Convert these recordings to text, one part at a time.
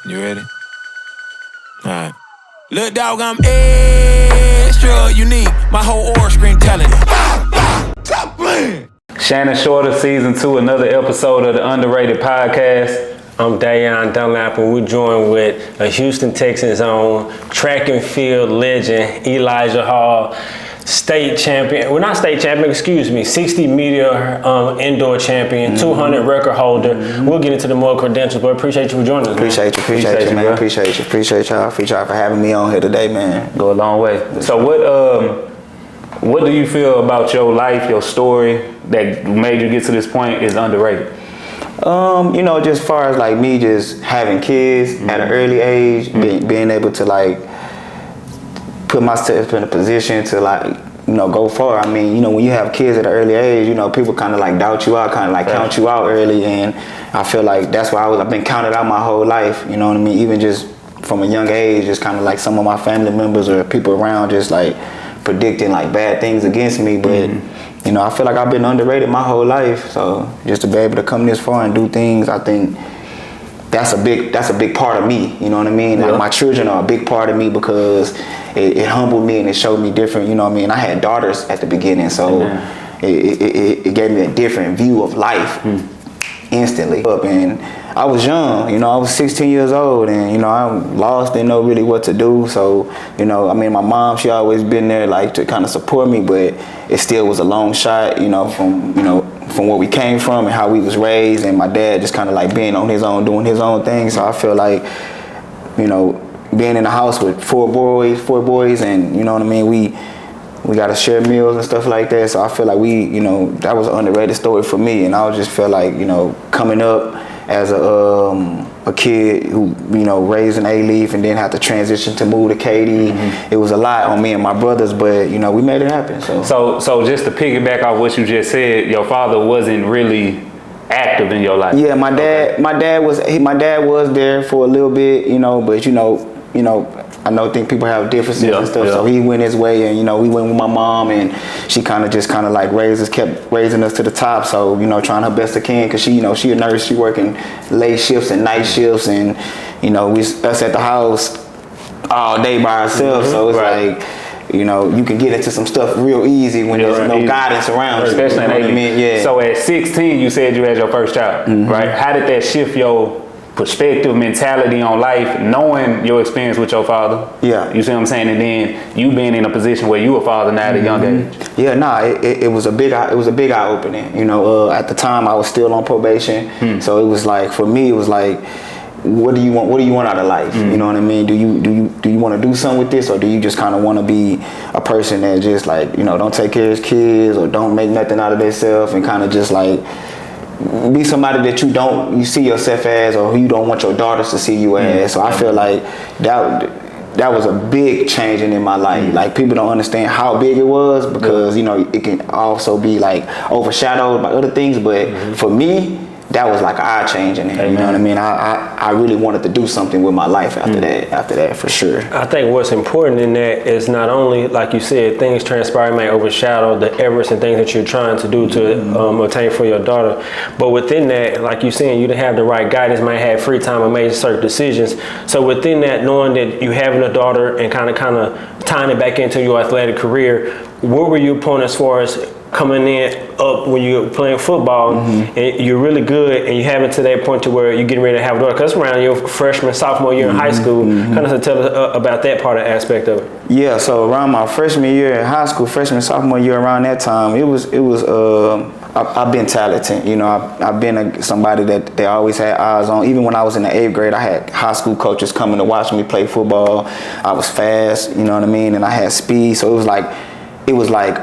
You ready? Alright. Look, dog, I'm extra unique. My whole aura screen telling it. Top man. Shannon Shorter, Season 2, another episode of the Underrated Podcast. I'm Dayon Dunlap, and we're joined with a Houston Texans own track and field legend, Elijah Hall, state champion, well not state champion, excuse me, 60 meter indoor champion, 200 record holder. We'll get into the more credentials, but appreciate you for joining us. Appreciate you, man. Appreciate y'all for having me on here today, man. Go a long way. So what do you feel about your life, your story that made you get to this point is underrated? Just far as like me just having kids at an early age, being able to like put myself in a position to like, go far. I mean, when you have kids at an early age, people kind of like doubt you out, kind of like count you out early. And I feel like that's why I've been counted out my whole life. You know what I mean? Even just from a young age, just kind of like some of my family members or people around just like predicting like bad things against me. But, I feel like I've been underrated my whole life. So just to be able to come this far and do things, I think that's a big part of me. You know what I mean? Like my children are a big part of me because it humbled me and it showed me different, you know what I mean? I had daughters at the beginning, so it gave me a different view of life instantly. And I was young, I was 16 years old, and I lost, didn't know really what to do. So, my mom, she always been there like to kind of support me, but it still was a long shot, from where we came from and how we was raised, and my dad just kind of like being on his own, doing his own thing. So I feel like, being in the house with four boys, and you know what I mean, we got to share meals and stuff like that. So I feel like that was an underrated story for me, and I just feel like, coming up as a kid who, raised in A-Leaf and then had to transition to move to Katy. It was a lot on me and my brothers, but, we made it happen. So just to piggyback off what you just said, your father wasn't really active in your life. Yeah, my dad was there for a little bit, but I think people have differences and stuff. So he went his way, and we went with my mom, and she kind of like kept raising us to the top. So trying her best to can, because she a nurse, she working late shifts and night shifts, and us at the house all day by ourselves. So it's like, you can get into some stuff real easy when there's no guidance around you. Especially in what I mean? Yeah. So at 16, you said you had your first child, right? How did that shift your perspective, mentality on life, knowing your experience with your father? Yeah. You see what I'm saying? And then you being in a position where you a father now at a young age. Yeah, it was a big eye opening. At the time I was still on probation. So it was like, for me, it was like, what do you want out of life? You know what I mean? Do you want to do something with this, or do you just kind of want to be a person that just like, don't take care of his kids, or don't make nothing out of themselves, and kind of just like be somebody that you see yourself as, or who you don't want your daughters to see you as. So I feel like that was a big changing in my life. Like, people don't understand how big it was, because it can also be like overshadowed by other things, but for me, that was like eye changing. You know what I mean? I really wanted to do something with my life after that, for sure. I think what's important in that is not only, like you said, things transpire may overshadow the efforts and things that you're trying to do to obtain for your daughter, but within that, like you're saying, you didn't have the right guidance, might have free time and made certain decisions. So within that, knowing that you having a daughter and kind of tying it back into your athletic career, what were you upon as far as coming up when you're playing football and you're really good, and you have it to that point to where you're getting ready to have a daughter? Because around your freshman, sophomore year in high school, kind of to tell us about that part of the aspect of it. Yeah, so around my freshman year in high school, sophomore year, around that time, it was I've been talented. I've been somebody that they always had eyes on. Even when I was in the 8th grade, I had high school coaches coming to watch me play football. I was fast, you know what I mean, and I had speed. So it was like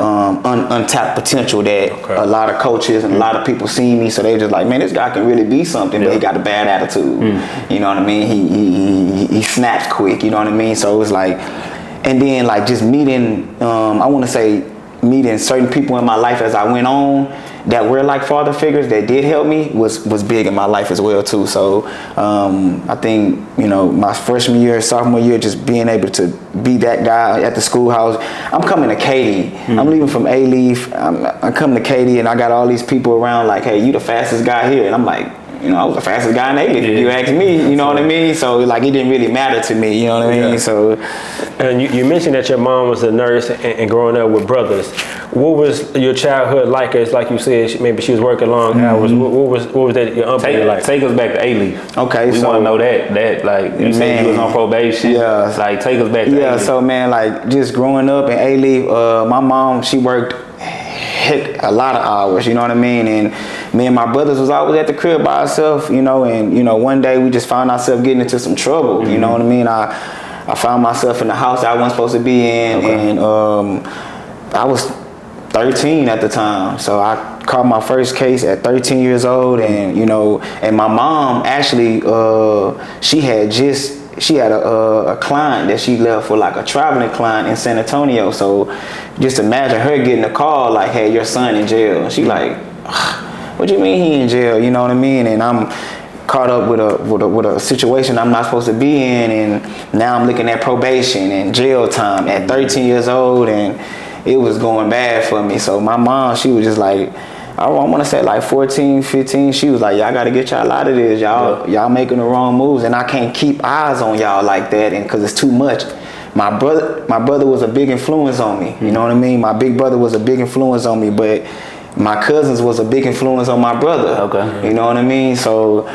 untapped potential that a lot of coaches and a lot of people see me. So they just like, man, this guy can really be something, but he got a bad attitude. You know what I mean? He snaps quick. You know what I mean? So it was like, and then like just meeting, meeting certain people in my life as I went on that were like father figures that did help me was big in my life as well too. So I think my freshman year, sophomore year, just being able to be that guy at the schoolhouse. I'm coming to Katy. I'm leaving from A-Leaf. I'm coming to Katy, and I got all these people around like, hey, you the fastest guy here, and I'm like, you know, I was the fastest guy in A-Leaf, if you ask me, you know what I mean? So like it didn't really matter to me, you know what I mean? So, and you mentioned that your mom was a nurse and growing up with brothers. What was your childhood like? As like you said, maybe she was working long hours. What was that your upbringing like? Take us back to A-Leaf. Okay, we so want to know that like you said you was on probation. Yeah, like take us back to A-Leaf. So man, like just growing up in A-Leaf, my mom, she worked a lot of hours, you know what I mean? And me and my brothers was always at the crib by ourselves, you know, and you know, one day we just found ourselves getting into some trouble, you know what I mean? I found myself in the house I wasn't supposed to be in, and I was 13 at the time, so I caught my first case at 13 years old, and you know, and my mom actually, she had a client that she left for, like a traveling client in San Antonio. So just imagine her getting a call like, hey, your son in jail. And she like, what do you mean he in jail? You know what I mean? And I'm caught up with a situation I'm not supposed to be in, and now I'm looking at probation and jail time at 13 years old, and it was going bad for me. So my mom, she was just like, I want to say like 14, 15, she was like, y'all got to get y'all out of this. Y'all making the wrong moves, and I can't keep eyes on y'all like that, and because it's too much. My brother was a big influence on me. You know what I mean? My big brother was a big influence on me, but my cousins was a big influence on my brother. Okay. You know what I mean? So,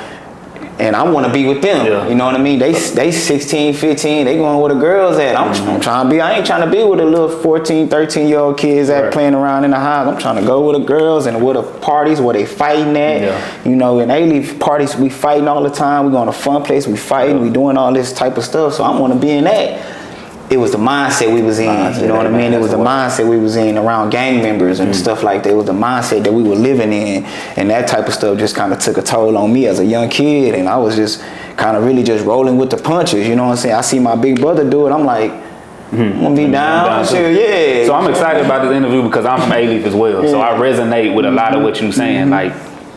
and I want to be with them. Yeah. You know what I mean? They 16, 15, they going where the girls at. I'm trying to be, I ain't trying to be with the little 14, 13-year-old kids that playing around in the house. I'm trying to go with the girls and with the parties where they fighting at. Yeah. You know, in A-Leaf parties, we fighting all the time. We going to fun place, we fighting, we doing all this type of stuff. So I want to be in that. It was the mindset we was in, you know what I mean? It was the mindset we was in around gang members and stuff like that. It was the mindset that we were living in, and that type of stuff just kind of took a toll on me as a young kid, and I was just kind of really just rolling with the punches, you know what I'm saying? I see my big brother do it, I'm like, I'm gonna be down, yeah. So I'm excited about this interview because I'm from A-Leaf as well, so I resonate with a lot of what you're saying, like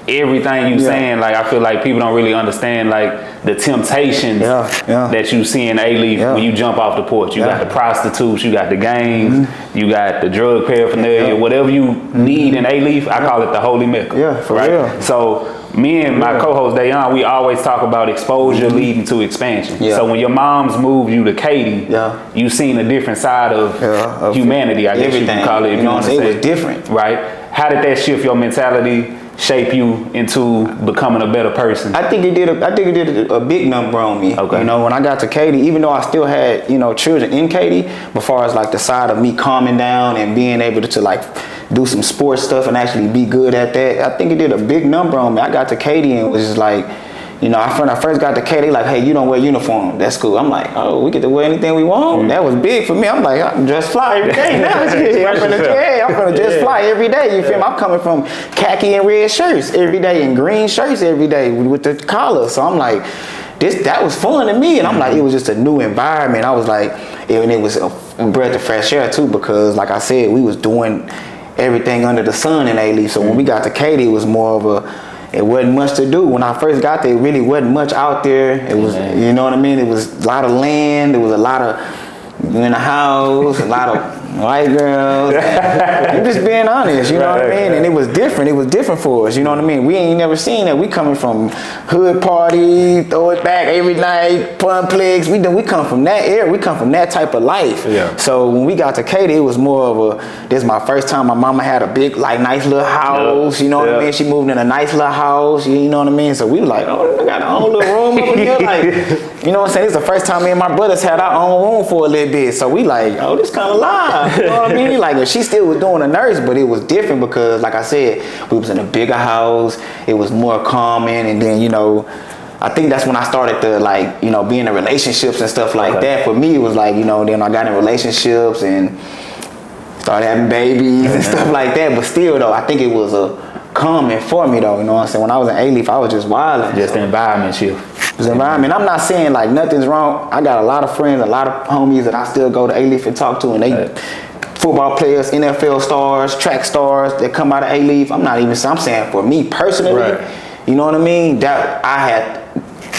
everything you saying, like I feel like people don't really understand like the temptations that you see in A-Leaf when you jump off the porch. You got the prostitutes, you got the gangs, you got the drug paraphernalia, whatever you need in A-Leaf, I call it the holy mecca. Yeah, for real. So me and my co-host Dayon, we always talk about exposure leading to expansion. Yeah. So when your mom's moved you to Katy, you seen a different side of humanity, I guess you can call it. If you want to say it was different. Right? How did that shift your mentality, shape you into becoming a better person? I think it did a big number on me. Okay. You know, when I got to Katy, even though I still had, you know, children in Katy, but far as like the side of me calming down and being able to like do some sports stuff and actually be good at that, I think it did a big number on me. I got to Katy and it was just like, you know, when I first got to Katy, like, hey, you don't wear uniform. That's cool. I'm like, oh, we get to wear anything we want. That was big for me. I'm like, I can just fly every day now. I'm gonna just fly every day. You feel me? I'm coming from khaki and red shirts every day and green shirts every day with the collar. So I'm like, that was fun to me. And I'm like, it was just a new environment. I was like, and it was a breath of fresh air too, because like I said, we was doing everything under the sun in A-Leaf. So when we got to Katy, it was more of it wasn't much to do. When I first got there, it really wasn't much out there. It was, you know what I mean? It was a lot of land. There was a lot of in the house, a lot of white girls. I'm just being honest, you know what I mean? And it was different. It was different for us, you know what I mean? We ain't never seen that. We coming from hood party, throw it back every night, Punplex. We come from that era. We come from that type of life. Yeah. So when we got to Katy, it was more of this is my first time. My mama had a big, like, nice little house, you know what I mean? She moved in a nice little house, you know what I mean? So we were like, oh, we got our own little room over here. Like, you know what I'm saying? This is the first time me and my brothers had our own room for a little bit. So we like, oh, this kind of live. You know what I mean? Like, she still was doing a nurse, but it was different because, like I said, we was in a bigger house. It was more calming. And then, you know, I think that's when I started to, like, you know, be in relationships and stuff like that. For me, it was like, you know, then I got in relationships and started having babies and stuff like that. But still, though, I think it was a calming for me, though. You know what I'm saying? When I was in A-Leaf, I was just wilding. Just the environment shift. The environment. I'm not saying like nothing's wrong. I got a lot of friends, a lot of homies that I still go to A-Leaf and talk to, and they football players, NFL stars, track stars that come out of A-Leaf. I'm saying for me personally, you know what I mean? That I had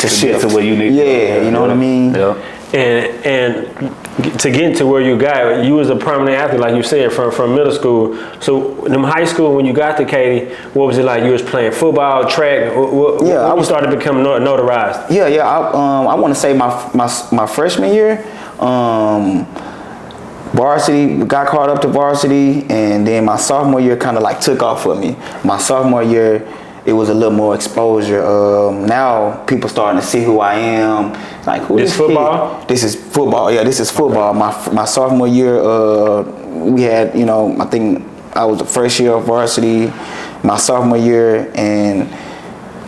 to shift to where you need. Yeah, you know what I mean? And to get to where you got, you was a prominent athlete, like you said, from middle school. So in high school, when you got to Katy, what was it like? You was playing football, track. I started to become notarized. I want to say my freshman year, varsity, got caught up to varsity, and then my sophomore year kind of like took off for me. My sophomore year, it was a little more exposure. Now people starting to see who I am. Like, who this football? Kid? This is football. Yeah, this is football. My sophomore year, we had, I think I was the first year of varsity. My sophomore year, and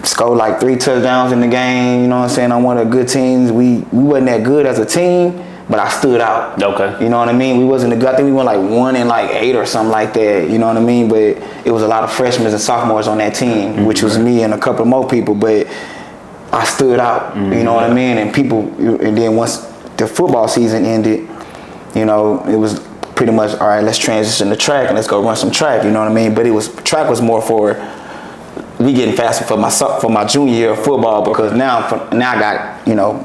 scored like 3 touchdowns in the game. You know what I'm saying? On one of the good teams. We wasn't that good as a team, but I stood out. Okay. You know what I mean? We wasn't a good. I think we went like 1-8 or something like that. You know what I mean? But it was a lot of freshmen and sophomores on that team, which was me and a couple more people. But I stood out. You know what I mean? And then once the football season ended, it was pretty much, all right, let's transition to track and let's go run some track. You know what I mean? But track was more for we getting faster for my junior year of football, because now I got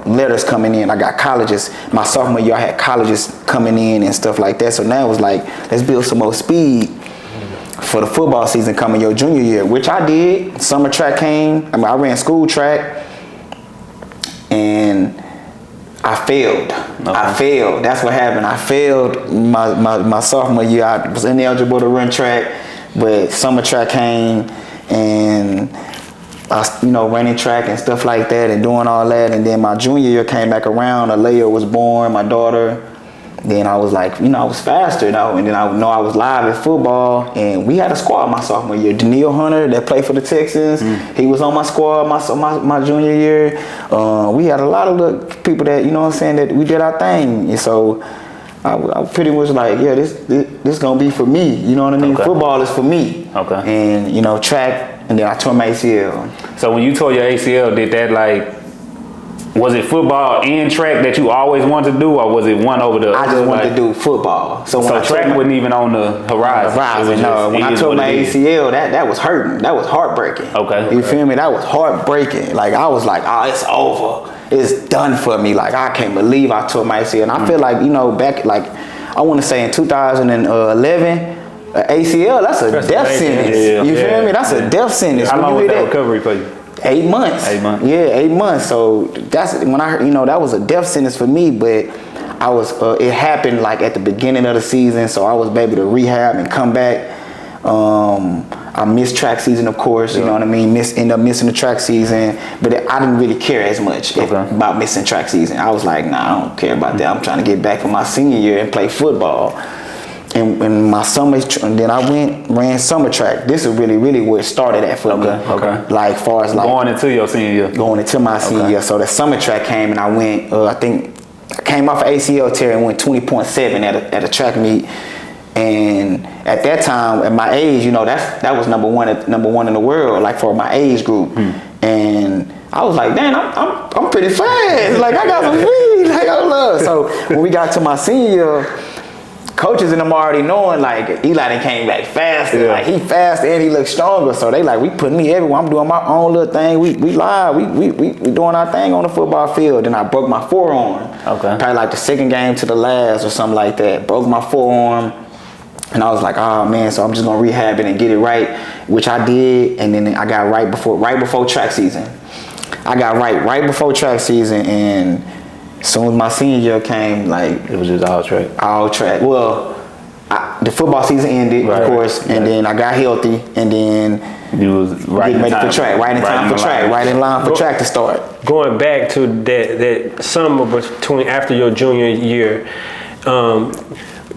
letters coming in. I got colleges. My sophomore year I had colleges coming in and stuff like that. So now it was like, let's build some more speed for the football season coming your junior year, which I did. Summer track came. I ran school track, and I failed. Okay. That's what happened. I failed my sophomore year. I was ineligible to run track, but summer track came. And I, running track and stuff like that and doing all that. And then my junior year came back around. Alea was born, my daughter. Then I was like, I was faster, And then I was live at football. And we had a squad my sophomore year. Daniil Hunter, that played for the Texans, he was on my squad my junior year. We had a lot of little people that, that we did our thing. And so I pretty much like, yeah, this gonna be for me. You know what I mean? Okay. Football is for me. Okay. And track, and then I tore my ACL. So when you tore your ACL, did that was it football and track that you always wanted to do, or was it one over the other? I just wanted to do football. So track wasn't even on the horizon. No, when I tore my ACL, that was hurting. That was heartbreaking. Okay. You feel me? That was heartbreaking. Like, I was like, oh, it's over. It's done for me. Like, I can't believe I tore my ACL. And I feel like, back, like, I want to say in 2011, ACL, that's a death sentence. You feel me? That's a death sentence. How long was that recovery for you? 8 months. 8 months. Yeah, 8 months. So that's when I heard, that was a death sentence for me, but I was, it happened like at the beginning of the season, so I was able to rehab and come back. I missed track season, of course, you know what I mean? End up missing the track season, but I didn't really care as much about missing track season. I was like, nah, I don't care about that. I'm trying to get back for my senior year and play football. And my summer, and then I ran summer track. This is really, really where it started at for me. Okay. Like, far as like going into your senior year. Going into my senior year. So the summer track came, and I went. I think I came off of ACL tear and went 20.7 at a track meet. And at that time, at my age, that was number one in the world, like for my age group. And I was like, damn, I'm pretty fast. Like, I got some speed. Like, I love. So when we got to my senior year, coaches and them already knowing, like, Eli done came back faster. Yeah. Like, he faster and he looks stronger. So they like, we putting me everywhere. I'm doing my own little thing. We live. We doing our thing on the football field. Then I broke my forearm. Okay. Probably like the second game to the last or something like that. Broke my forearm. And I was like, oh man, so I'm just gonna rehab it and get it right, which I did. And then I got right before track season. I got right before track season, and as soon as my senior year came, like, it was just all track. All track. Well, the football season ended, of course, and then I got healthy, and then you was getting ready for track, right in line for track to start. Going back to that summer between after your junior year,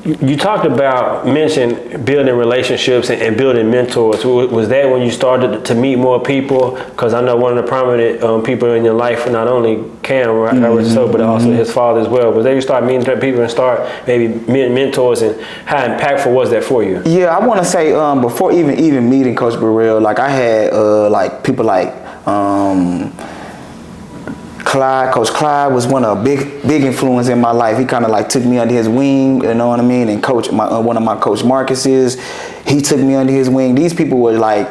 you talked about mentioned building relationships and building mentors. Was that when you started to meet more people? Because I know one of the prominent people in your life, not only Cam, but also his father as well. Was that you start meeting people and start maybe mentors, and how impactful was that for you? Yeah, I want to say before even meeting Coach Burrell, like I had like people like Clyde. Coach Clyde was one of a big influence in my life. He kind of like took me under his wing, you know what I mean? And one of my coach Marcus's, he took me under his wing. These people were like,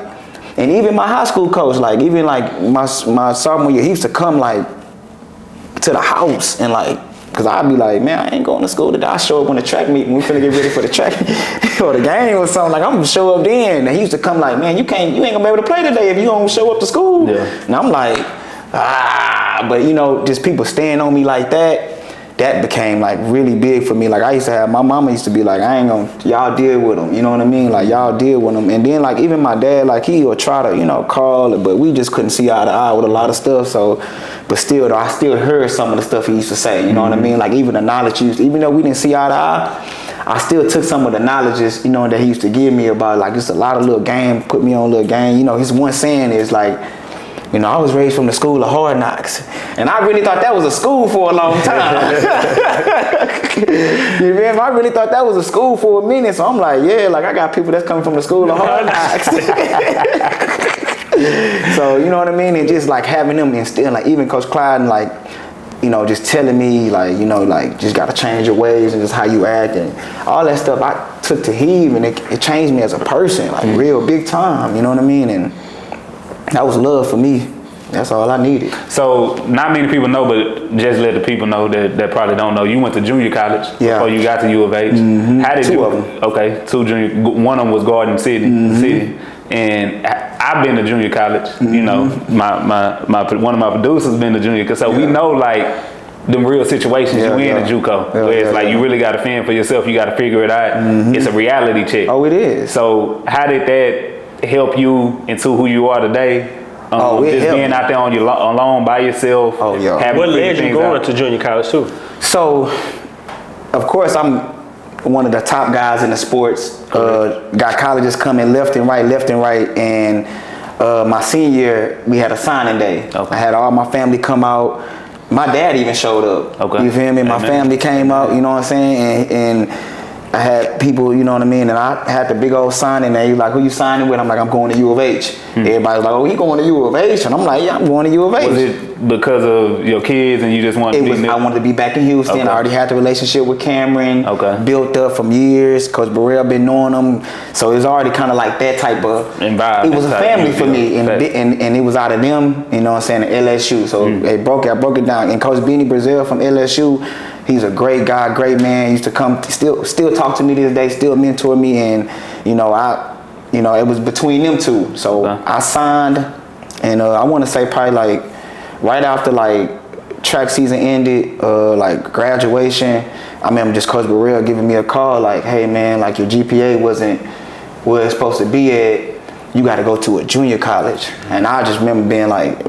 and even my high school coach, like even like my sophomore year, he used to come like to the house and like cause I'd be like, man, I ain't going to school today. I show up when the track meet, when we finna get ready for the track or the game or something. Like I'm gonna show up then. And he used to come like, man, you ain't gonna be able to play today if you don't show up to school. Yeah. And I'm like, but you know, just people staying on me like that. That became like really big for me. Like I used to have, my mama used to be like, I ain't gonna, y'all deal with them. You know what I mean? Like y'all deal with them. And then like even my dad, like he would try to, you know, call, but we just couldn't see eye to eye with a lot of stuff. So, but still though, I still heard some of the stuff he used to say. You know what I mean? Like even the knowledge even though we didn't see eye to eye, I still took some of the knowledges, you know, that he used to give me about like just a lot of little game, put me on a little game. You know, his one saying is like, you know, I was raised from the school of hard knocks. And I really thought that was a school for a long time. You remember? I really thought that was a school for a minute. So I'm like, yeah, like I got people that's coming from the school of hard knocks. So, you know what I mean? And just like having them instill, like even Coach Clyde, and like, you know, just telling me like, you know, like just gotta change your ways and just how you act and all that stuff I took to heed, and it changed me as a person, like real big time, you know what I mean? And that was love for me. That's all I needed. So not many people know, but just let the people know that probably don't know. You went to junior college before you got to U of H. Mm-hmm. How did two you? Of them. Okay, two junior. One of them was Garden City. And I've been to junior college. You know, my one of my producers been to junior. So we know like them real situations you in at JUCO, where it's like you really got to fend for yourself. You got to figure it out. It's a reality check. Oh, it is. So how did that help you into who you are today? Just being out there on your alone by yourself. Oh, yeah. What led you going to junior college too? So, of course, I'm one of the top guys in the sports. Got colleges coming left and right. And my senior year, we had a signing day. Okay. I had all my family come out. My dad even showed up. Okay. You feel me? My family came out. You know what I'm saying? And I had people, you know what I mean, and I had the big old signing there. Like, who you signing with? I'm like, I'm going to U of H. Everybody's like, oh, you going to U of H? And I'm like, yeah, I'm going to U of H. Was it because of your kids and you just wanted to be there? I wanted to be back in Houston. Okay. I already had the relationship with Cameron. Okay. Built up from years. Coach Burrell been knowing them. So it was already kind of like that type of environment. It was a family for me. And it was out of them, you know what I'm saying, at LSU. So I broke it down. And Coach Benny Brazil from LSU, he's a great guy, great man. He used to come, still talk to me this day, still mentor me, and it was between them two. So I signed, and I want to say probably like right after like track season ended, like graduation. I remember just Coach Burrell giving me a call like, hey man, like your GPA wasn't where it's supposed to be at. You got to go to a junior college. And I just remember being like,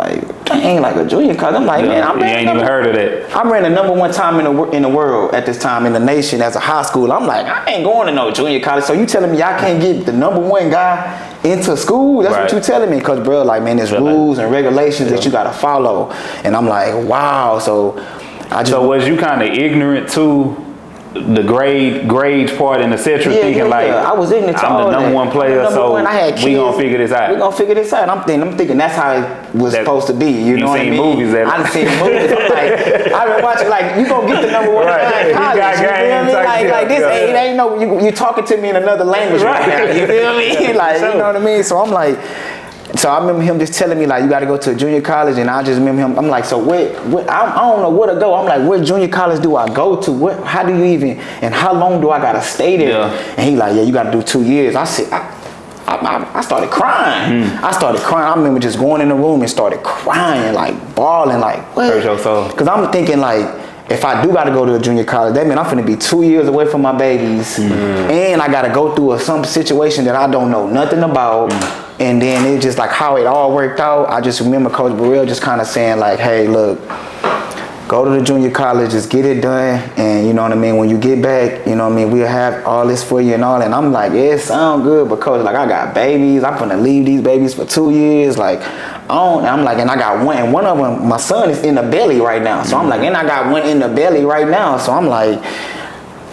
dang, like a junior college. I'm like, man, you ain't even heard of that. I ran the #1 time in the world at this time in the nation as a high school. I'm like, I ain't going to no junior college. So you telling me I can't get the #1 guy into school? That's what you telling me. Because, bro, like, man, there's rules and regulations that you got to follow. And I'm like, wow. So was you kind of ignorant to the grades part and etc. Thinking like, I was ignorant to I'm the #1 player, so we gonna figure this out. We gonna figure this out. I'm thinking that's how it was supposed to be. You know what I mean? Movies I done seen movies. I'm like, I've been watching like you gonna get the #1 guy in college. You feel me? Like this ain't no you talking to me in another language right now. You feel me? Like you know what I mean? So I'm like. So I remember him just telling me like you got to go to a junior college, and I just remember him. I'm like, so where I don't know where to go. I'm like, where junior college do I go to? How do you even? And how long do I gotta stay there? And he like, yeah, you got to do 2 years. I said, I started crying. I started crying. I remember just going in the room and started crying, like bawling, like what? Because I'm thinking like, if I do got to go to a junior college, that means I'm finna be 2 years away from my babies, and I got to go through some situation that I don't know nothing about. And then it's just like how it all worked out. I just remember Coach Burrell just kind of saying like, hey, look, go to the junior college, just get it done. And you know what I mean? When you get back, you know what I mean? We'll have all this for you and all. And I'm like, yeah, it sound good. But Coach, like I got babies. I'm gonna leave these babies for 2 years. Like, I'm like, and I got one. And one of them, my son is in the belly right now. So I'm like, and I got one in the belly right now. So I'm like,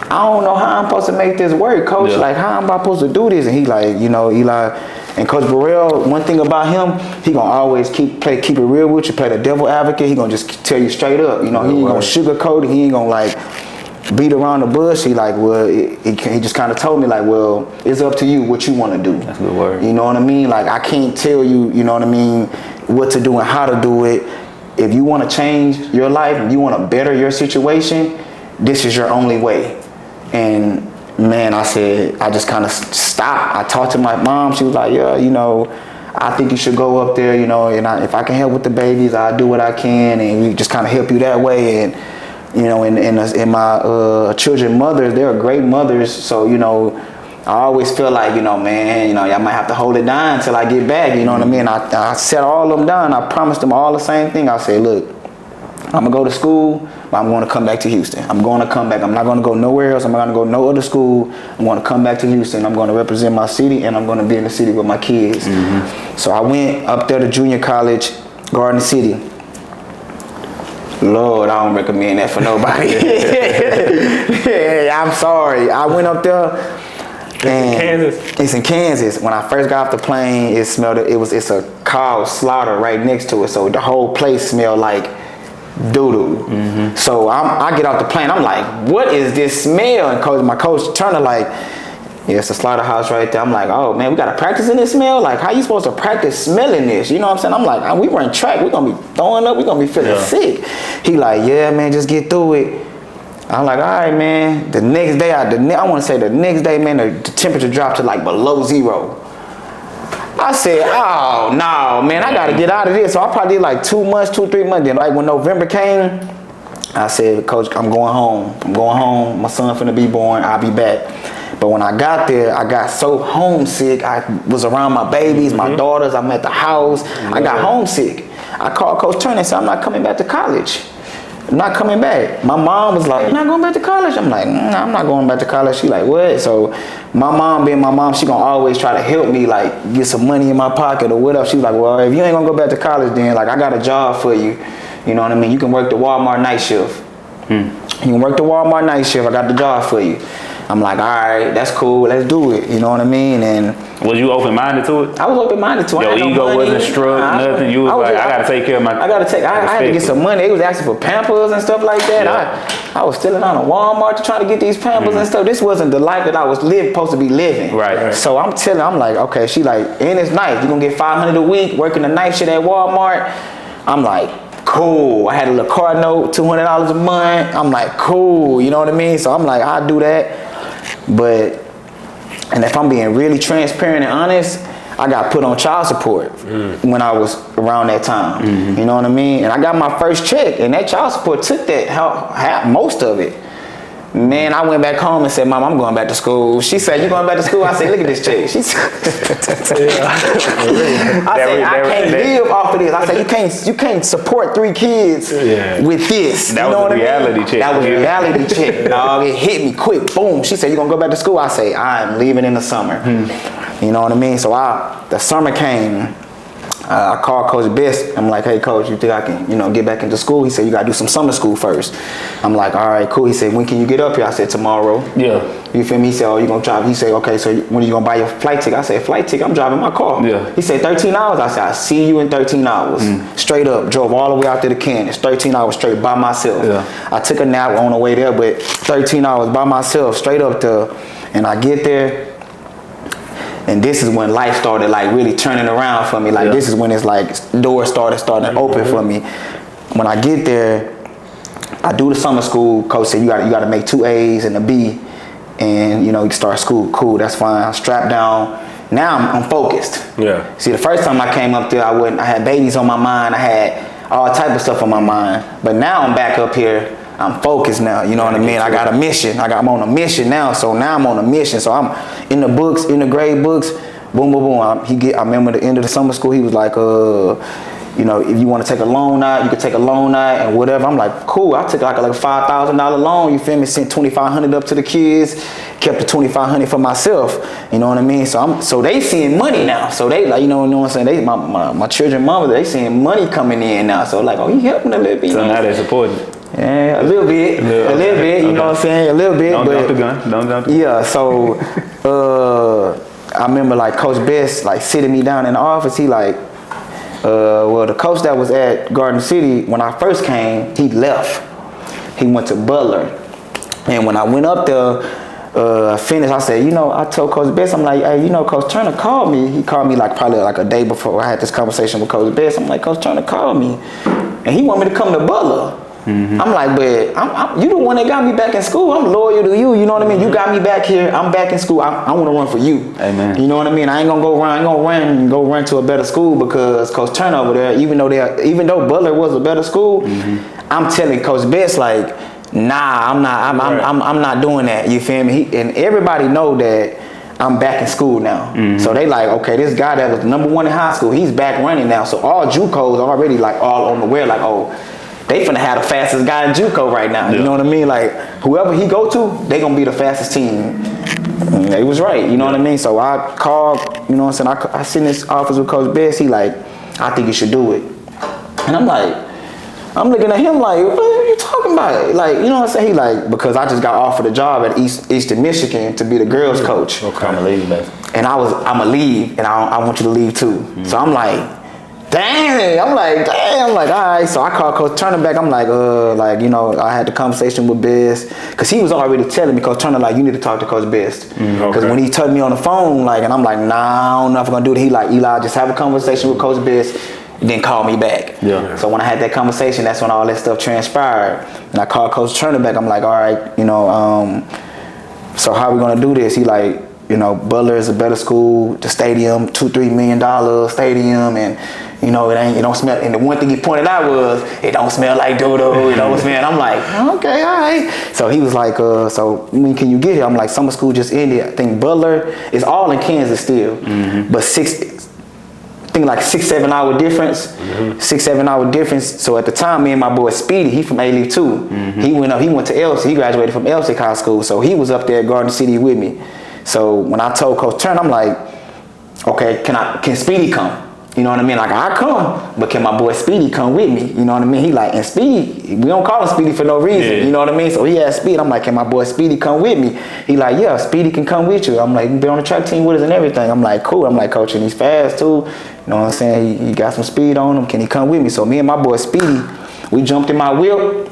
I don't know how I'm supposed to make this work, Coach. Like, how am I supposed to do this? And he like, you know, Eli. And Coach Burrell, one thing about him, he gonna always keep it real with you, play the devil advocate. He gonna just tell you straight up. You know, he ain't gonna sugarcoat it. He ain't gonna like beat around the bush. He like, well, he just kind of told me like, well, it's up to you what you want to do. That's a good word. You know what I mean? Like, I can't tell you, you know what I mean, what to do and how to do it. If you want to change your life and you want to better your situation, this is your only way. And man, I said, I just kind of stopped. I talked to my mom. She was like, yeah, you know, I think you should go up there, you know, and if I can help with the babies, I'll do what I can, and we just kind of help you that way. And, you know, and my children mothers, they're great mothers. So, you know, I always feel like, you know, man, you know, y'all might have to hold it down until I get back, you know what I mean? I set all of them down. I promised them all the same thing. I said, look, I'm gonna go to school, but I'm gonna come back to Houston. I'm gonna come back. I'm not gonna go nowhere else. I'm not gonna go no other school. I'm gonna come back to Houston. I'm gonna represent my city, and I'm gonna be in the city with my kids. So I went up there to junior college, Garden City. Lord, I don't recommend that for nobody. Yeah, I'm sorry. I went up there. It's in Kansas. When I first got off the plane, it smelled. It's a cow slaughter right next to it, so the whole place smelled like doo-doo. So I get off the plane. I'm like, what is this smell? And my coach Turner like, yeah, it's a slaughterhouse right there. I'm like, oh man, we gotta practice in this smell. Like, how you supposed to practice smelling this? You know what I'm saying? I'm like, we run track. We're gonna be throwing up. We're gonna be feeling sick. He like, yeah, man, just get through it. I'm like, all right, man. The next day, I want to say the next day, man, the temperature dropped to like below 0. I said, oh, no, man, I got to get out of this. So I probably did like 2 months, 3 months. Then like when November came, I said, Coach, I'm going home. I'm going home. My son finna be born. I'll be back. But when I got there, I got so homesick. I was around my babies, my daughters. I'm at the house. I got homesick. I called Coach Turner and said, I'm not coming back to college. I'm not coming back. My mom was like, you're not going back to college? I'm like, I'm not going back to college. She like, what? So my mom being my mom, she gonna always try to help me, like get some money in my pocket or whatever. She was like, well, if you ain't gonna go back to college, then like I got a job for you. You know what I mean? You can work the Walmart night shift. You can work the Walmart night shift. I got the job for you. I'm like, all right, that's cool. Let's do it. You know what I mean? And was you open-minded to it? I was open-minded to it. Your ego wasn't struck, nothing. You was like, I gotta take care of my. I had to get some money. They was asking for Pampers and stuff like that. Yeah. I was stealing out of Walmart to try to get these Pampers and stuff. This wasn't the life that I was supposed to be living. Right. So I'm like, okay. She like, and it's nice. You gonna get $500 a week working the night shift at Walmart. I'm like, cool. I had a little car note, $200 a month. I'm like, cool. You know what I mean? So I'm like, I'll do that. But, and if I'm being really transparent and honest, I got put on child support when I was around that time. You know what I mean? And I got my first check, and that child support took that, most of it. Man, I went back home and said, Mom, I'm going back to school. She said, you going back to school? I said, look at this check. She said, I can't live off of this. I said, you can't support 3 kids with this. That was a reality check. That was a reality check, dog. It hit me quick. Boom. She said, you going to go back to school? I say, I'm leaving in the summer. You know what I mean? So the summer came. I called Coach Best. I'm like, hey, Coach, you think I can, get back into school? He said, you got to do some summer school first. I'm like, all right, cool. He said, when can you get up here? I said, tomorrow. Yeah. You feel me? He said, oh, you going to drive? He said, okay, so when are you going to buy your flight ticket? I said, flight ticket? I'm driving my car. Yeah. He said, 13 hours? I said, I'll see you in 13 hours. Straight up. Drove all the way out to the Kansas. 13 hours straight by myself. Yeah. I took a nap on the way there, but 13 hours by myself, straight up to, and I get there. And this is when life started like really turning around for me. Like this is when it's like doors started open for me. When I get there, I do the summer school. Coach said you got to make 2 A's and a B, and you can start school. Cool, that's fine. I strapped down. Now I'm focused. Yeah. See, the first time I came up there, I had babies on my mind. I had all type of stuff on my mind. But now I'm back up here. I'm focused now, you know what I mean? I got a mission. I'm on a mission now. So now I'm on a mission. So I'm in the books, in the grade books. Boom, boom, boom. I remember the end of the summer school. He was like, if you want to take a loan out, you can take a loan out and whatever. I'm like, cool. I took like a $5,000 loan. You feel me? Sent $2,500 up to the kids. Kept the $2,500 for myself. You know what I mean? So they seeing money now. So they like, you know what I'm saying? My children, mama, they seeing money coming in now. So like, oh, he helping a little bit. So now they're supporting. Yeah, a little bit, you know what I'm saying? A little bit. Don't jump the gun. Don't jump the gun. Yeah, so I remember like Coach Best like sitting me down in the office. He like, the coach that was at Garden City when I first came, he left. He went to Butler. And when I went up there, finished, I said, I told Coach Best, I'm like, hey, Coach Turner called me. He called me like probably like a day before I had this conversation with Coach Best. I'm like, Coach Turner called me. And he wanted me to come to Butler. I'm like, but you the one that got me back in school. I'm loyal to you. You know what I mean? You got me back here. I'm back in school. I want to run for you. Amen. You know what I mean? I ain't gonna go run. I ain't gonna run to a better school because Coach Turner over there, even though Butler was a better school, I'm telling Coach Best like, nah, I'm not. I'm not doing that. You feel me? And everybody know that I'm back in school now. So they like, okay, this guy that was number 1 in high school, he's back running now. So all JUCOs already like all on the way, like, oh, they finna have the fastest guy in JUCO right now. You know what I mean? Like whoever he go to, they gonna be the fastest team. And they was right, you know what I mean? So I called, you know what I'm saying? I sit in this office with Coach Best. He like, I think you should do it. And I'm looking at him like, what are you talking about? Like, you know what I'm saying? He like, because I just got offered a job at Eastern Michigan to be the girls coach. Okay. I'm gonna leave, man. And I'ma leave, and I want you to leave too. So I'm like, damn, all right. So I called Coach Turner back. I'm like, you know, I had the conversation with Best, because he was already telling me, Coach Turner, like, you need to talk to Coach Best. Because when he told me on the phone, like, and I'm like, nah, I don't know if I'm gonna do it. He like, Eli, just have a conversation with Coach Best, then call me back. So when I had that conversation, that's when all that stuff transpired. And I called Coach Turner back. I'm like, all right, you know, so how we gonna do this? He like, you know, Butler is a better school, the stadium, $2-3 million stadium, and you know, it don't smell. And the one thing he pointed out was, it don't smell like dodo. It don't smell. I'm like, okay, all right. So he was like, so when can you get here? I'm like, summer school just ended. I think Butler is all in Kansas still, but 6-7 hour difference. 6-7 hour difference. So at the time, me and my boy Speedy, he from A-Leaf too. He went to Elsie. He graduated from Elsie High School. So he was up there at Garden City with me. So when I told Coach Turner, I'm like, okay, can Speedy come? You know what I mean? Like, I come, but can my boy Speedy come with me? You know what I mean? He like, and Speedy, we don't call him Speedy for no reason. You know what I mean? So he asked Speedy. I'm like, can my boy Speedy come with me? He like, yeah, Speedy can come with you. I'm like, be on the track team with us and everything. I'm like, cool. I'm like, coach, and he's fast too. You know what I'm saying? He got some speed on him. Can he come with me? So me and my boy Speedy, we jumped in my whip,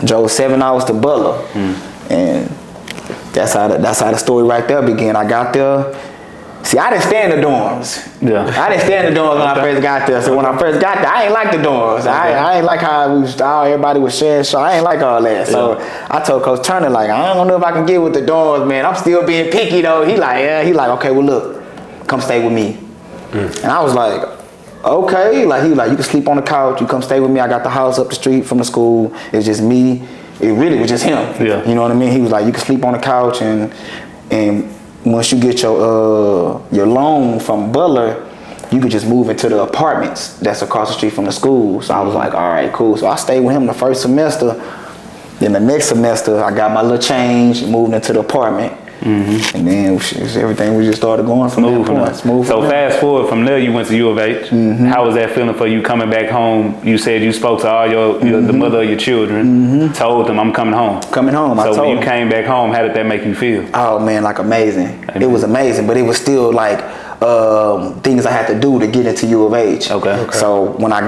drove 7 hours to Butler. And that's how the story right there began. I got there. See, I didn't stay in the dorms. I didn't stay in the dorms when I first got there. So when I first got there, I ain't like the dorms. I ain't like how everybody was sharing. So I ain't like all that. So I told Coach Turner, like, I don't know if I can get with the dorms, man. I'm still being picky though. He like, okay, well look, come stay with me. And I was like, okay. Like he like, you can sleep on the couch. You come stay with me. I got the house up the street from the school. It's just me. It really was just him. You know what I mean? He was like, you can sleep on the couch, and once you get your loan from Butler, you could just move into the apartments that's across the street from the school. So I was like, all right, cool. So I stayed with him the first semester. Then the next semester, I got my little change, moved into the apartment. And then everything, we just started going from there. So fast forward from there, you went to U of H. How was that feeling for you coming back home? You said you spoke to all the mother of your children, told them, I'm coming home. So when you came back home, how did that make you feel? Oh man, like amazing. It was amazing, but it was still like things I had to do to get into U of H. Okay. So when I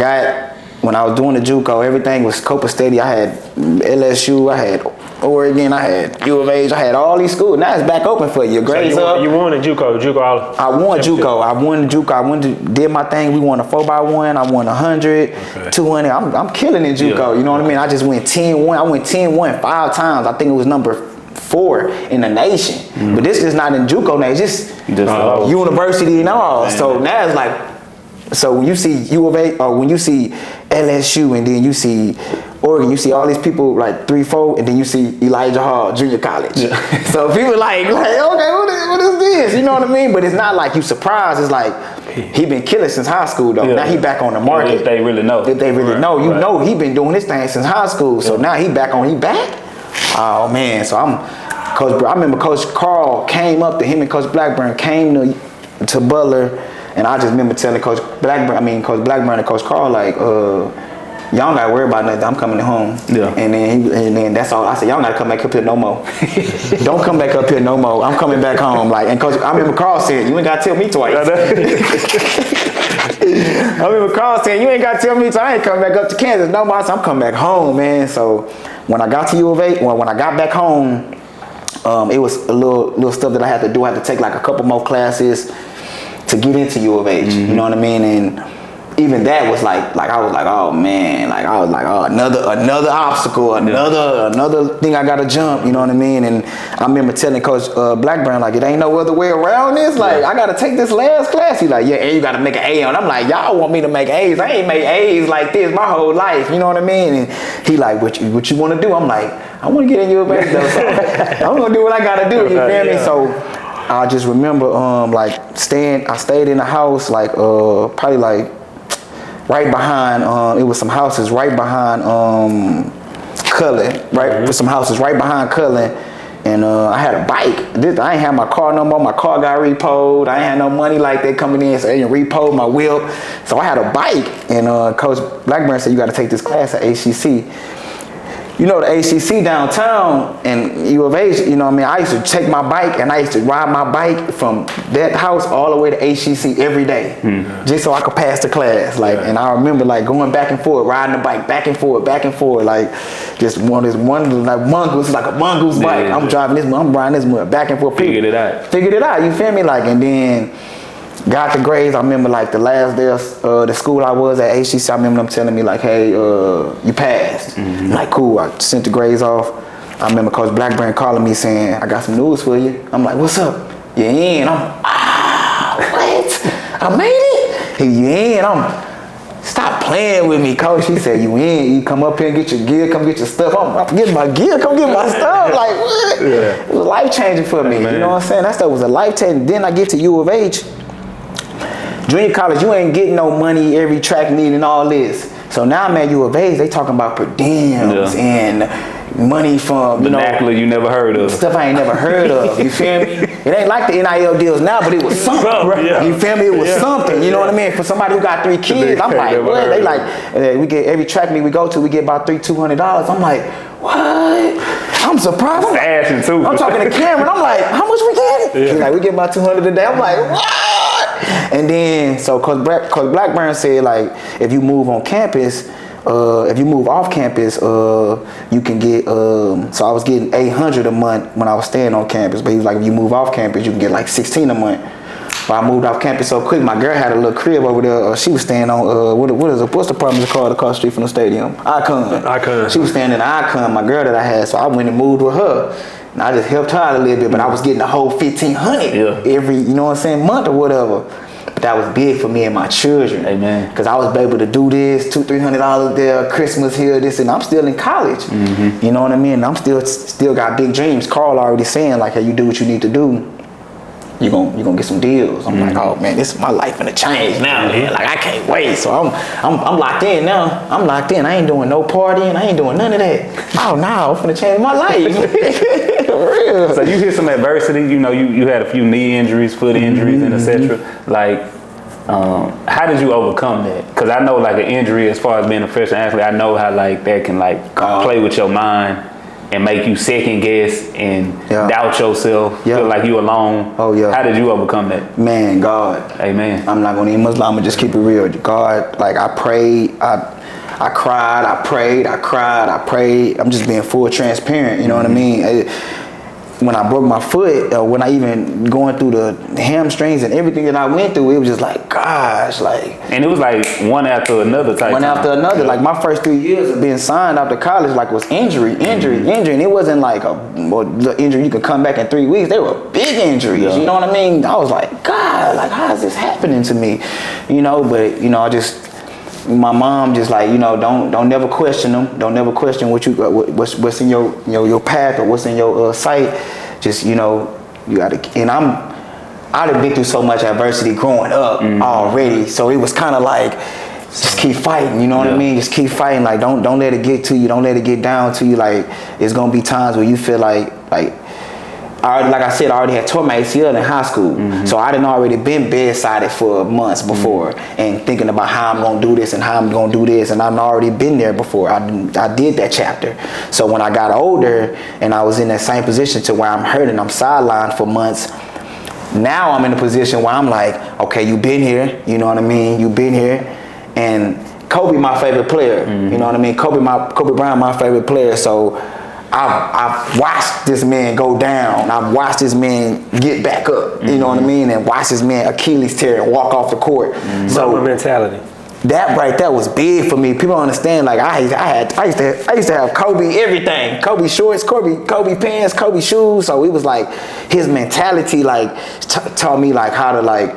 was doing the JUCO, everything was Copa Steady. I had LSU, I had Oregon, I had U of H, I had all these schools. Now it's back open for you. Your grades up. You won in JUCO. I won JUCO. I went to did my thing. We won a 4x1. I won 100, 200. I'm killing in JUCO. You know what I mean? I just went 10-1. I went 10-1 5 times. I think it was number 4 in the nation. But this is not in JUCO now. It's just university and all. So now it's like, so when you see U of A, or when you see LSU, and then you see Oregon, you see all these people like 3-4, and then you see Elijah Hall Junior College. So people like, okay, what is this? You know what I mean? But it's not like you surprised. It's like he been killing since high school though. Now he back on the market. If they really know. You know he been doing this thing since high school. So now he back. Oh man. So I remember Coach Carl came up to him, and Coach Blackburn came to Butler. And I just remember telling Coach Blackburn and Coach Carl, like, y'all don't gotta worry about nothing. I'm coming home. And then that's all. I said, y'all don't gotta come back up here no more. Don't come back up here no more. I'm coming back home. Like, and Coach, I remember Carl said, you ain't gotta tell me twice. I remember Carl saying, you ain't gotta tell me twice. I ain't coming back up to Kansas no more. I said, I'm coming back home, man. So when I got to U of A, when I got back home, it was a little stuff that I had to do. I had to take like a couple more classes to get into U of H, you know what I mean? And even that was like I was like, oh man, like I was like, oh, another obstacle, another thing I gotta jump, you know what I mean? And I remember telling Coach Blackburn, like, it ain't no other way around this. Like, I gotta take this last class. He's like, yeah, and you gotta make an A. And I'm like, y'all want me to make A's? I ain't made A's like this my whole life, you know what I mean? And he like, what you want to do? I'm like, I want to get in your base though, so I'm gonna do what I gotta do. You feel me? So I just remember, like I stayed in the house, like probably like right behind. It was some houses right behind Cullen, right? With some houses right behind Cullen. And I had a bike. I ain't have my car no more. My car got repoed. I ain't had no money like that coming in, so they repoed my whip. So I had a bike, and Coach Blackburn said, you got to take this class at ACC. You know, the ACC downtown and U of H, you know what I mean? I used to take my bike and I used to ride my bike from that house all the way to ACC every day, just so I could pass the class. Like, and I remember like going back and forth, riding the bike back and forth, like just one like mongoose, like a mongoose bike. I'm driving this, I'm riding this back and forth. Figured it out, you feel me? Like, and then got the grades. I remember like the last day of the school I was at ACC, I remember them telling me like, hey, you passed. Like, cool. I sent the grades off. I remember Coach Blackburn calling me saying, I got some news for you. I'm like, what's up? You in? What? I made it? He, you in? Stop playing with me, Coach. He said, you in? You come up here and get your gear, come get your stuff. I'm getting my gear, come get my stuff. Like, what? It was life changing for me. You know what I'm saying? That stuff was a life changing. Then I get to U of H. Junior college, you ain't getting no money, every track meet and all this. So now I'm at U of H, they talking about per diems and money from, vernacular you never heard of. Stuff I ain't never heard of, you feel me? It ain't like the NIL deals now, but it was something. You feel me? It was something, you know what I mean? For somebody who got 3 kids, I'm like, what? They like, we get every track meet we go to, we get about $200. I'm like, what? I'm surprised. I'm talking to Cameron, I'm like, how much we get? He's like, we get about $200 a day. I'm like, what? And then, so Coach Blackburn said, like, if you move on campus, if you move off campus, you can get, so I was getting $800 a month when I was staying on campus, but he was like, if you move off campus, you can get like $16 a month. But I moved off campus so quick, my girl had a little crib over there, she was staying on, what's the apartment called across the street from the stadium? Icon. She was staying in the Icon, my girl that I had, so I went and moved with her. And I just helped her out a little bit, but I was getting the whole $1,500 every, you know what I'm saying, month or whatever. But that was big for me and my children. Amen. Because I was able to do this, $200-300 there, Christmas here, this, and I'm still in college. You know what I mean? And I'm still got big dreams. Carl already saying like, hey, you do what you need to do, you're gonna get some deals. I'm like, oh man, this is my life gonna change now, man. Like, I can't wait. So I'm locked in now. I'm locked in. I ain't doing no partying. I ain't doing none of that. Oh no, I'm finna change my life. For real. So you hit some adversity. You know, you had a few knee injuries, foot injuries, and etc. Like, how did you overcome that? Because I know like an injury, as far as being a professional athlete, I know how like that can like play with your mind and make you second guess and doubt yourself, feel like you alone. Oh yeah. How did you overcome that? Man, God. Amen. I'm not gonna even Muslim, I'm gonna just keep it real. God, like I prayed, I cried, I prayed, I cried, I prayed. I'm just being full transparent, you know what I mean? When I broke my foot, when I even going through the hamstrings and everything that I went through, it was just like, gosh, like. And it was like one after another type. One after another. Like my first 3 years of being signed after college, like was injury. And it wasn't like the injury you could come back in 3 weeks. They were big injuries, you know what I mean? I was like, God, like how is this happening to me? You know, but you know, my mom just like, you know, don't never question them. Don't never question what's in your path or what's in your sight. Just, you know, you gotta. And I'd have been through so much adversity growing up already. So it was kind of like, just keep fighting. You know what I mean? Just keep fighting. Like don't let it get to you. Don't let it get down to you. Like it's gonna be times where you feel like. Like I said, I already had tore my ACL in high school. So I done already been bedsided for months before and thinking about how I'm gonna do this and how I'm gonna do this, and I've already been there before. I did that chapter. So when I got older and I was in that same position to where I'm hurting, I'm sidelined for months. Now I'm in a position where I'm like, okay, you been here, you know what I mean? You been here, and Kobe my favorite player, you know what I mean? Kobe Bryant my favorite player, so I've watched this man go down. I've watched this man get back up. You know what I mean? And watch this man Achilles tear and walk off the court. So mentality. that right there was big for me. People don't understand. Like I used to have Kobe everything, Kobe shorts, Kobe pants, Kobe shoes. So it was like his mentality, like taught me like how to like,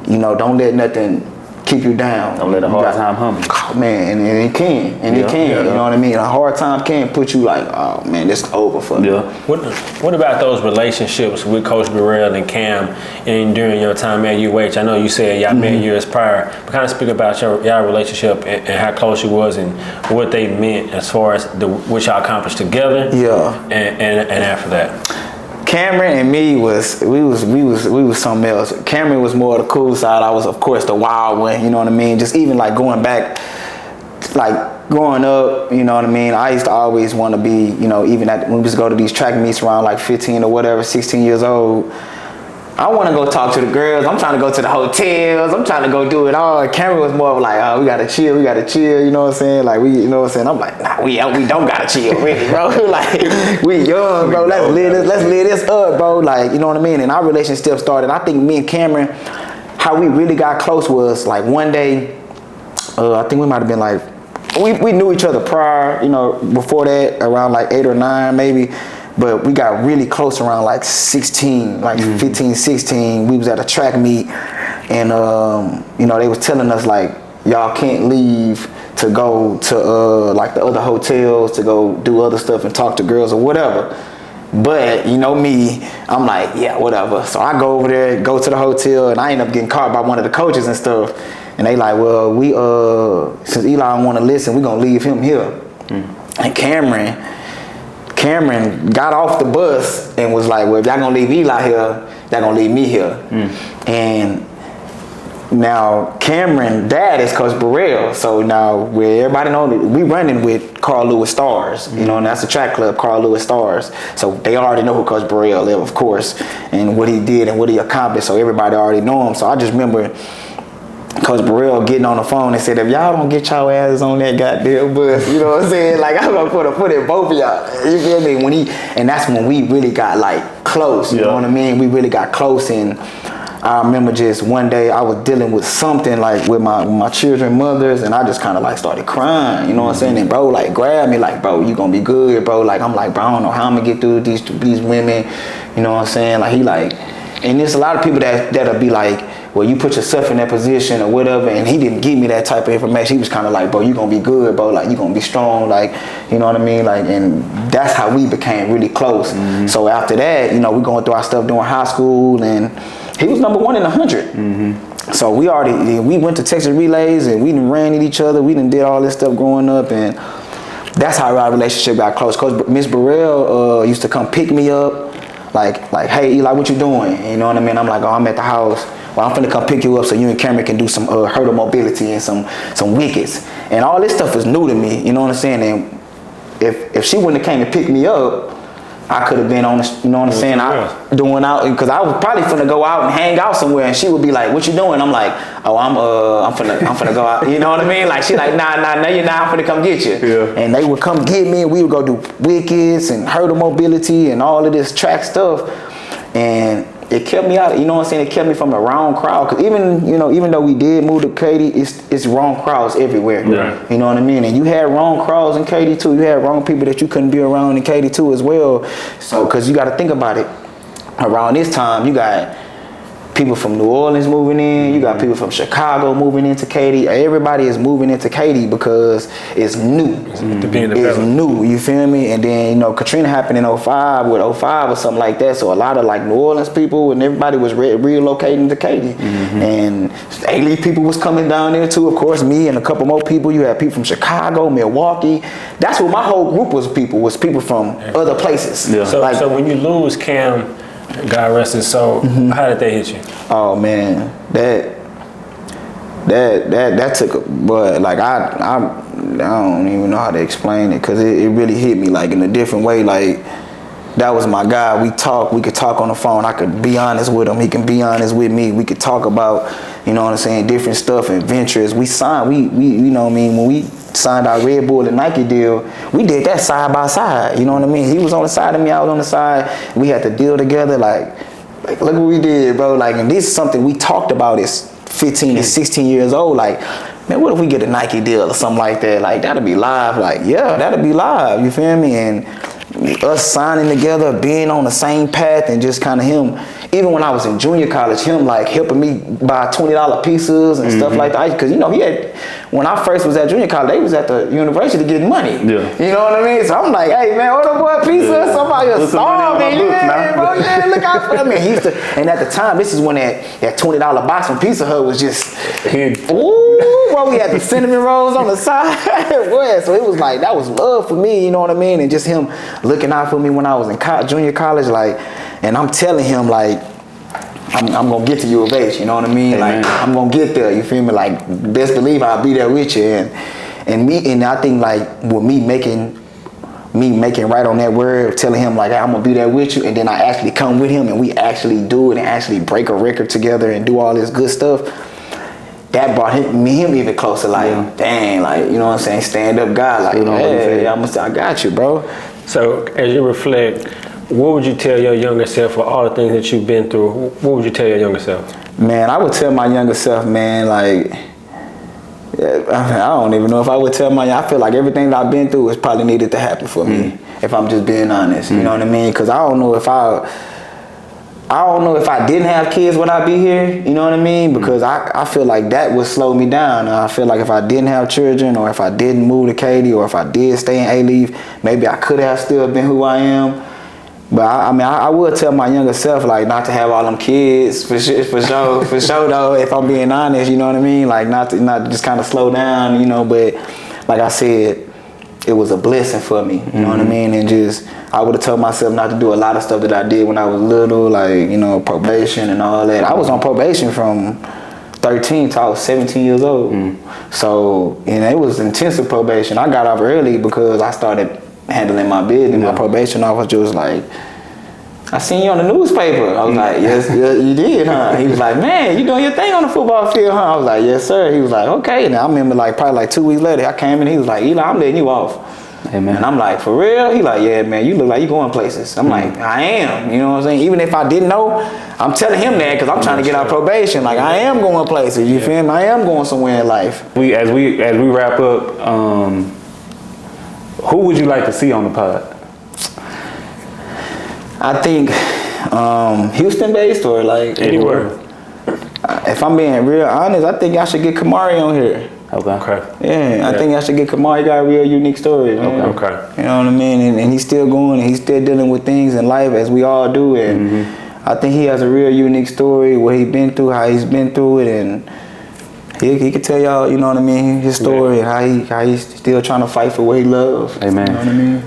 you know, don't let nothing keep you down. Don't let a hard time humble you. Oh man, and it can, you know what I mean? A hard time can put you like, oh man, this is over for me. Yeah. What about those relationships with Coach Burrell and Cam and during your time at UH? I know you said y'all met years prior, but kind of speak about y'all relationship and how close you was and what they meant as far as what y'all accomplished together. Yeah. And after that. Cameron and me was something else. Cameron was more the cool side. I was, of course, the wild one. You know what I mean? Just even like going back, like growing up. You know what I mean? I used to always want to be, you know, even when we used to go to these track meets around like 15 or whatever, 16 years old. I want to go talk to the girls. I'm trying to go to the hotels. I'm trying to go do it all. Cameron was more of like, oh, we gotta chill. You know what I'm saying? Like you know what I'm saying? I'm like, nah, we don't gotta chill, really, bro. Like we young, bro. Let's live this up, bro. Like you know what I mean? And our relationship started. I think me and Cameron, how we really got close was like one day. I think we might have been like, we knew each other prior, you know, before that, around like 8 or 9 maybe. But we got really close around like 16, like 15, 16. We was at a track meet and, you know, they was telling us like, y'all can't leave to go to like the other hotels to go do other stuff and talk to girls or whatever. But you know me, I'm like, yeah, whatever. So I go over there, go to the hotel, and I end up getting caught by one of the coaches and stuff. And they like, well, we since Eli don't want to listen, we gonna leave him here. And Cameron got off the bus and was like, well, if y'all gonna leave Eli here, y'all gonna leave me here. And now Cameron dad is Coach Burrell. So now where everybody knows, we running with Carl Lewis Stars, you know, and that's the track club, Carl Lewis Stars. So they already know who Coach Burrell is, of course, and what he did and what he accomplished. So everybody already know him. So I just remember Coach Burrell getting on the phone and said, if y'all don't get y'all asses on that goddamn bus, you know what I'm saying? Like, I'm gonna put a foot in both of y'all. You feel me? And that's when we really got like close, you know what I mean? We really got close. And I remember just one day I was dealing with something like with my children mothers, and I just kind of like started crying, you know what I'm saying? And bro like grabbed me like, bro, you gonna be good, bro. Like, I'm like, bro, I don't know how I'm gonna get through these women, you know what I'm saying? Like, he like, and there's a lot of people that'll be like, well, you put yourself in that position or whatever, and he didn't give me that type of information. He was kind of like, bro, you gonna be good, bro, like you gonna be strong, like, you know what I mean? Like, and that's how we became really close. So after that, you know, we going through our stuff during high school, and he was number 1 in 100. So we went to Texas Relays, and we done ran at each other. We done did all this stuff growing up, and that's how our relationship got close. Coach Miss Burrell used to come pick me up, like, hey Eli, what you doing? You know what I mean? I'm like, oh, I'm at the house. Well, I'm finna come pick you up so you and Cameron can do some hurdle mobility and some wickets. And all this stuff is new to me, you know what I'm saying? And if she wouldn't have came and picked me up, I could have been on the, you know what I'm saying, doing out, because I was probably finna go out and hang out somewhere, and she would be like, what you doing? I'm like, oh, I'm finna go out, you know what I mean? Like, she like, nah, you're not, I'm finna come get you. Yeah. And they would come get me, and we would go do wickets and hurdle mobility and all of this track stuff. And it kept me out, you know what I'm saying? It kept me from the wrong crowd. Cause even though we did move to Katy, it's wrong crowds everywhere. Yeah. You know what I mean? And you had wrong crowds in Katy too. You had wrong people that you couldn't be around in Katy too as well. So, cause you got to think about it. Around this time, you got people from New Orleans moving in. You got people from Chicago moving into Katy. Everybody is moving into Katy because it's new. It's new, you feel me? And then, you know, Katrina happened in 05 or something like that. So a lot of like New Orleans people and everybody was relocating to Katy. And A-League people was coming down there too. Of course, me and a couple more people. You had people from Chicago, Milwaukee. That's what my whole group was people from other places. Yeah. So when you lose Cam, God rest his soul, how did they hit you? Oh man, that took, but like I don't even know how to explain it, because it really hit me like in a different way. Like, that was my guy. We could talk on the phone. I could be honest with him. He can be honest with me. We could talk about, you know what I'm saying, different stuff, adventures. We signed, we you know what I mean, when we signed our Red Bull and Nike deal, we did that side by side, you know what I mean? He was on the side of me, I was on the side. We had to deal together, like look what we did, bro. Like, and this is something we talked about as 15 and 16 years old. Like, man, what if we get a Nike deal or something like that? Like, that'll be live. Like, yeah, that'll be live. You feel me? And us signing together, being on the same path, and just kind of him, even when I was in junior college, him like helping me buy $20 pizzas and stuff like that. Because, you know, when I first was at junior college, they was at the university getting money. Yeah. You know what I mean? So I'm like, hey, man, order boy pizza. Somebody will starve me. Yeah, bro, yeah, look out for me. And at the time, this is when that $20 box from Pizza Hut was just, ooh, bro, we had the cinnamon rolls on the side. So it was like, that was love for me, you know what I mean? And just him looking out for me when I was in junior college, like, and I'm telling him, like, I'm gonna get to U of H, you know what I mean? Amen. Like, I'm gonna get there, you feel me? Like, best believe I'll be there with you. And I think, like, with me making right on that word, telling him, like, hey, I'm gonna be there with you, and then I actually come with him and we actually do it and actually break a record together and do all this good stuff, that brought him even closer, like, dang, like, you know what I'm saying, stand up guy, like, hey, I got you, bro. So as you reflect, what would you tell your younger self for all the things that you've been through? What would you tell your younger self? Man, I would tell my younger self, man, like, I don't even know if I would tell I feel like everything that I've been through is probably needed to happen for me, if I'm just being honest, you know what I mean? Because I don't know if I didn't have kids, would I be here? You know what I mean? Because I feel like that would slow me down. I feel like if I didn't have children, or if I didn't move to Katy, or if I did stay in A-Leaf, maybe I could have still been who I am. But I would tell my younger self, like, not to have all them kids for sure though, if I'm being honest, you know what I mean? Like, not just kind of slow down, you know, but like I said, it was a blessing for me, you know what I mean? And just, I would have told myself not to do a lot of stuff that I did when I was little, like, you know, probation and all that. I was on probation from 13 till I was 17 years old. So, and it was intensive probation. I got off early because I started handling my business. My probation officer was like, I seen you on the newspaper. I was like, yes, you did, huh? He was like, man, you doing your thing on the football field, huh? I was like, yes, sir. He was like, okay. And I remember, like, probably like 2 weeks later, I came in, he was like, Eli, I'm letting you off. Amen. And I'm like, for real? He like, yeah, man, you look like you going places. I'm like, I am. You know what I'm saying? Even if I didn't know, I'm telling him that because I'm trying to get out probation. Like, I am going places. You feel me? I am going somewhere in life. As we wrap up, who would you like to see on the pod? I think Houston-based or like anywhere. If I'm being real honest, I think I should get Kamari on here. Okay. Yeah, I think I should get Kamari. He got a real unique story, man. Okay. You know what I mean? And he's still going and he's still dealing with things in life as we all do. And I think he has a real unique story, what he's been through, how he's been through it, and he could tell y'all, you know what I mean, his story and how he's still trying to fight for what he loves. Amen. You know what I mean?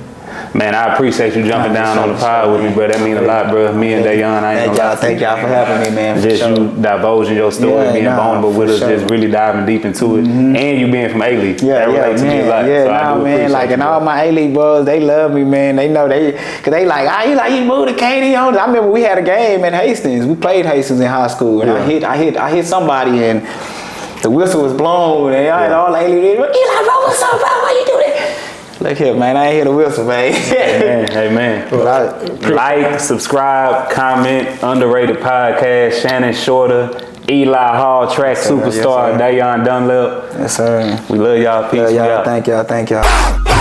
Man, I appreciate you jumping down on the pod with me, bro. That means a lot, bro. Me and Dayon, I ain't gonna lie. Thank y'all for having me, man. Just you divulging your story, being vulnerable with us, just really diving deep into it, and you being from A-Leaf. That relates to me a lot. So I do man. Like, and all my A-Leaf bros, they love me, man. They know cause they like, you moved to Katy on. I remember we had a game in Hastings. We played Hastings in high school, and I hit somebody and the whistle was blown, and all the A-Leaf did, Eli, bro, what's up, bro? Why you do that? Look here, man. I ain't hear the whistle, man. Amen. Like, subscribe, comment. Underrated podcast. Shannon Shorter, Eli Hall, track superstar, Dayon Dunlap. Yes, sir. We love y'all. Peace. Thank y'all.